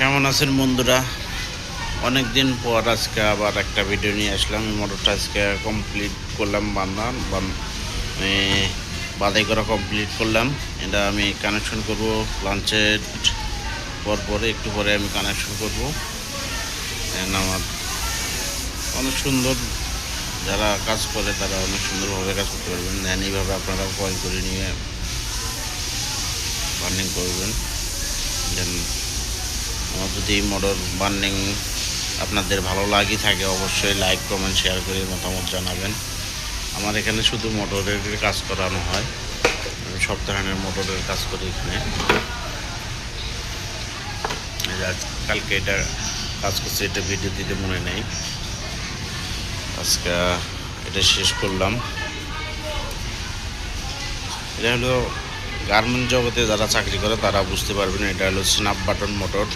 কেমন আছেন বন্ধুরা? অনেক দিন পর আজকে আবার একটা ভিডিও নিয়ে আসলাম। মোটরটা আজকে কমপ্লিট করলাম, বাধাই করা কমপ্লিট করলাম। এটা আমি কানেকশন করব লাঞ্চের পরে একটু পরে আমি কানেকশন করব। আমার অনেক সুন্দর, যারা কাজ করে তারা অনেক সুন্দরভাবে কাজ করতে পারবেন। দেন এইভাবে আপনারা কয়েল করে নিয়ে বার্নিং করবেন। দেন আমার যদি মোটর বার্নিং আপনাদের ভালো লাগি থাকে অবশ্যই লাইক কমেন্ট শেয়ার করে মতামত জানাবেন। আমার এখানে শুধু মোটরের কাজ করানো হয়, আমি সব ধরনের মোটরের কাজ করি এখানে। কালকে এটা কাজ করছি, এটা ভিডিও দিতে মনে নেই, আজকে এটা শেষ করলাম। এটা হলো গার্মেন্ট জগতে যারা চাকরি করে তারা বুঝতে পারবেন। এটা হলো স্ন্যাপ বাটন মোটর।